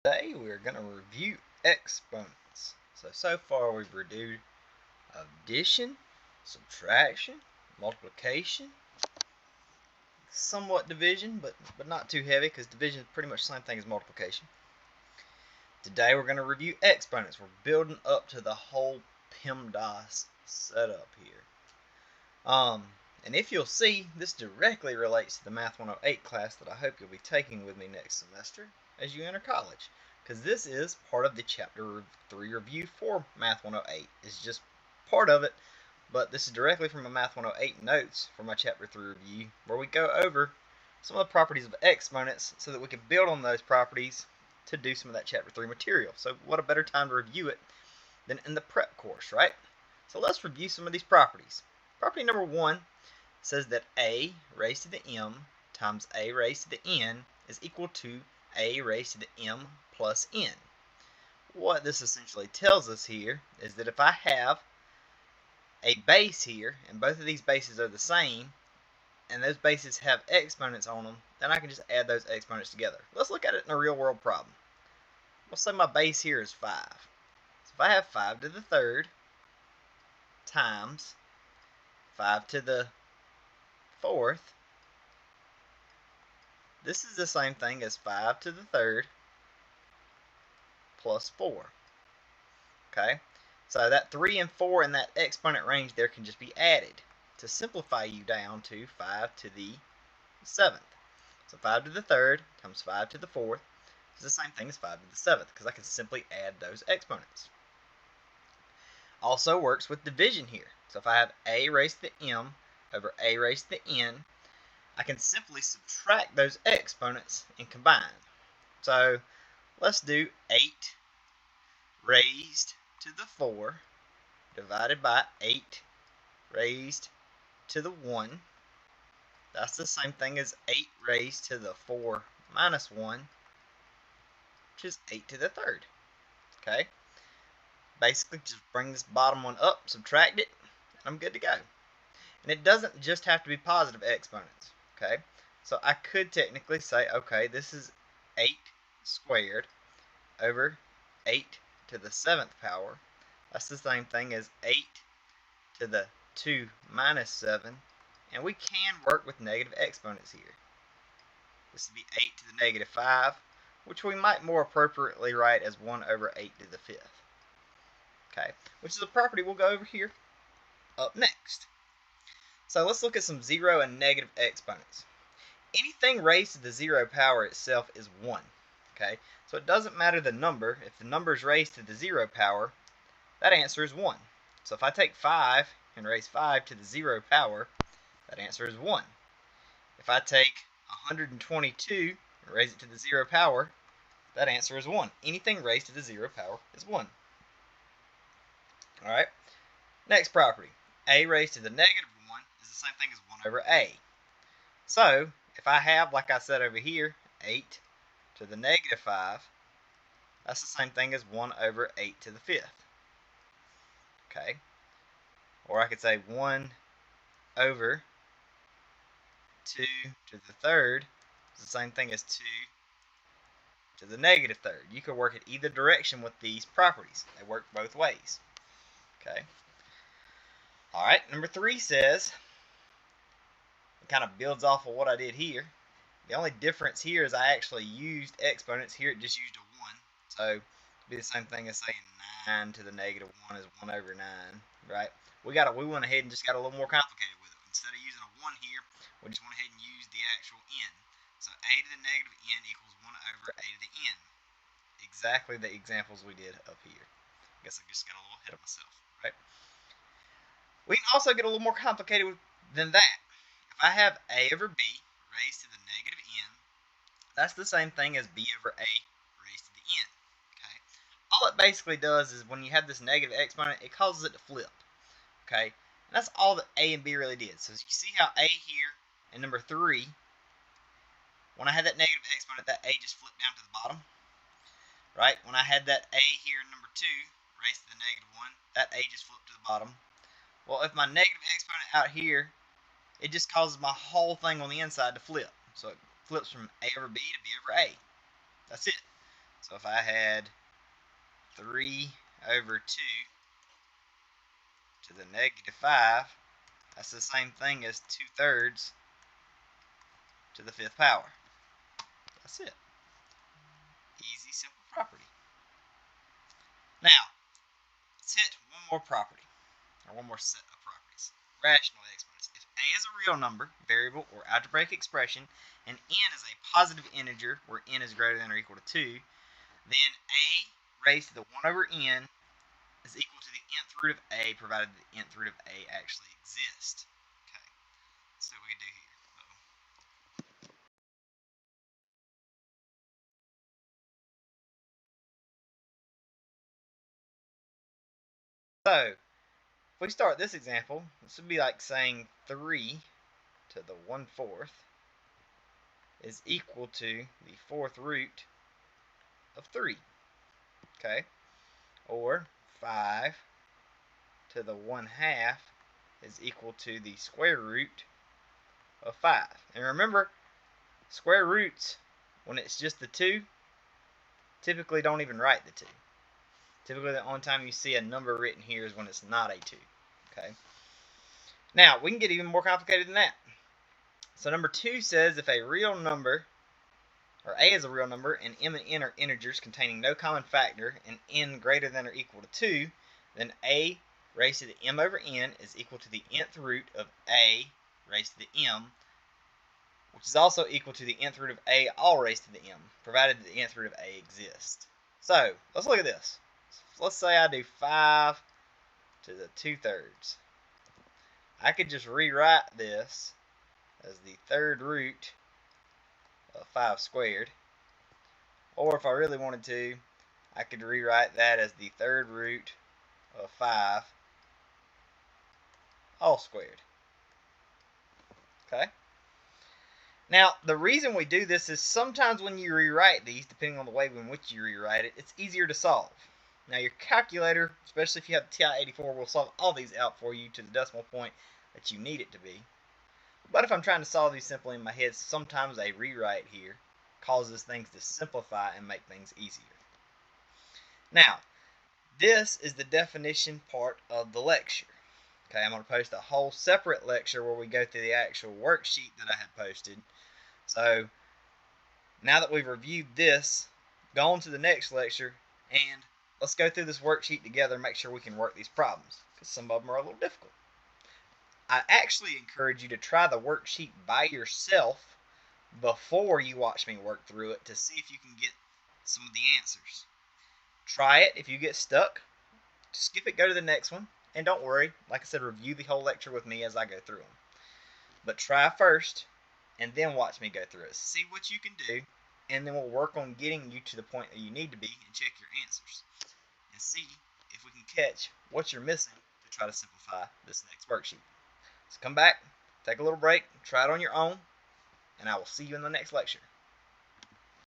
Today we're going to review exponents. So far we've reviewed addition, subtraction, multiplication, somewhat division, but not too heavy because division is pretty much the same thing as multiplication. Today we're going to review exponents. We're building up to the whole PEMDAS setup here. And if you'll see, this directly relates to the Math 108 class that I hope you'll be taking with me next semester as you enter college. Because this is part of the Chapter 3 review for Math 108. It's just part of it, but this is directly from my Math 108 notes for my Chapter 3 review, where we go over some of the properties of exponents so that we can build on those properties to do some of that Chapter 3 material. So what a better time to review it than in the prep course, right? So let's review some of these properties. Property number 1 says that a raised to the m times a raised to the n is equal to a raised to the m plus n. What this essentially tells us here is that if I have a base here, and both of these bases are the same, and those bases have exponents on them, then I can just add those exponents together. Let's look at it in a real world problem. Let's say my base here is 5. So if I have 5 to the third times 5 to the fourth, this is the same thing as 5 to the third plus 4. Okay, so that 3 and 4 in that exponent range there can just be added to simplify you down to 5 to the 7th. So 5 to the third times 5 to the fourth is the same thing as 5 to the 7th because I can simply add those exponents. Also works with division here. So if I have a raised to the m over a raised to the n, I can simply subtract those exponents and combine. So let's do 8 raised to the 4 divided by 8 raised to the 1. That's the same thing as 8 raised to the 4 minus 1, which is 8 to the third. Okay? Basically, just bring this bottom one up, subtract it, and I'm good to go. And it doesn't just have to be positive exponents. Okay? So I could technically say, okay, this is 8 squared over 8 to the 7th power. That's the same thing as 8 to the 2 minus 7. And we can work with negative exponents here. This would be 8 to the negative 5, which we might more appropriately write as 1 over 8 to the 5th. Okay, which is a property we'll go over here up next. So let's look at some 0 and negative exponents. Anything raised to the 0 power itself is 1. Okay, so it doesn't matter the number. If the number is raised to the 0 power, that answer is 1. So if I take 5 and raise 5 to the 0 power, that answer is 1. If I take 122 and raise it to the 0 power, that answer is 1. Anything raised to the 0 power is 1. Alright, next property. A raised to the negative 1 is the same thing as 1 over a. So, if I have, like I said over here, 8 to the negative 5, that's the same thing as 1 over 8 to the 5th. Okay, or I could say 1 over 2 to the third is the same thing as 2 to the negative third. You could work it either direction with these properties. They work both ways. Okay. Alright, number 3 says, it kind of builds off of what I did here. The only difference here is I actually used exponents. Here it just used a 1. So it'd be the same thing as saying 9 to the negative 1 is 1 over 9, right? We went ahead and just got a little more complicated with it. Instead of using a 1 here, we just went ahead and used the actual n. So a to the negative n equals 1 over a to the n. Exactly the examples we did up here. I guess I just got a little ahead of myself, right? We can also get a little more complicated than that. If I have a over b raised to the negative n, that's the same thing as b over a raised to the n. Okay? All it basically does is when you have this negative exponent, it causes it to flip. Okay? And that's all that a and b really did. So you see how a here and number 3, when I had that negative exponent, that a just flipped down to the bottom. Right? When I had that a here in number 2 raised to the negative 1, that a just flipped to the bottom. Well, if my negative exponent out here, it just causes my whole thing on the inside to flip. So it flips from a over b to b over a. That's it. So if I had 3 over 2 to the negative 5, that's the same thing as 2/3 to the 5th power. That's it. Easy, simple property. Now, let's hit one more property, or one more set of properties. Rational exponents. If a is a real number, variable, or algebraic expression, and n is a positive integer where n is greater than or equal to 2, then a raised to the 1 over n is equal to the nth root of a, provided the nth root of a actually exists. Okay, let's see what we can do here. So, if we start this example, this would be like saying 3 to the 1/4 is equal to the 4th root of 3. Okay? Or 5 to the 1/2 is equal to the square root of 5. And remember, square roots, when it's just the 2, typically don't even write the 2. Typically the only time you see a number written here is when it's not a 2. Okay? Now, we can get even more complicated than that. So number 2 says if a real number, or a is a real number, and m and n are integers containing no common factor, and n greater than or equal to 2, then a raised to the m over n is equal to the nth root of a raised to the m, which is also equal to the nth root of a all raised to the m, provided the nth root of a exists. So, let's look at this. Let's say I do 5 to the 2/3. I could just rewrite this as the third root of 5 squared. Or if I really wanted to, I could rewrite that as the third root of 5 all squared. Okay? Now, the reason we do this is sometimes when you rewrite these, depending on the way in which you rewrite it, it's easier to solve. Now, your calculator, especially if you have the TI-84, will solve all these out for you to the decimal point that you need it to be. But if I'm trying to solve these simply in my head, sometimes a rewrite here causes things to simplify and make things easier. Now, this is the definition part of the lecture. Okay, I'm going to post a whole separate lecture where we go through the actual worksheet that I had posted. So, now that we've reviewed this, go on to the next lecture, and let's go through this worksheet together and make sure we can work these problems, because some of them are a little difficult. I actually encourage you to try the worksheet by yourself before you watch me work through it to see if you can get some of the answers. Try it. If you get stuck, skip it, go to the next one, and don't worry. Like I said, review the whole lecture with me as I go through them. But try first, and then watch me go through it. See what you can do, and then we'll work on getting you to the point that you need to be and check your answers. And see if we can catch what you're missing to try to simplify this next worksheet. So come back, take a little break, try it on your own, and I will see you in the next lecture.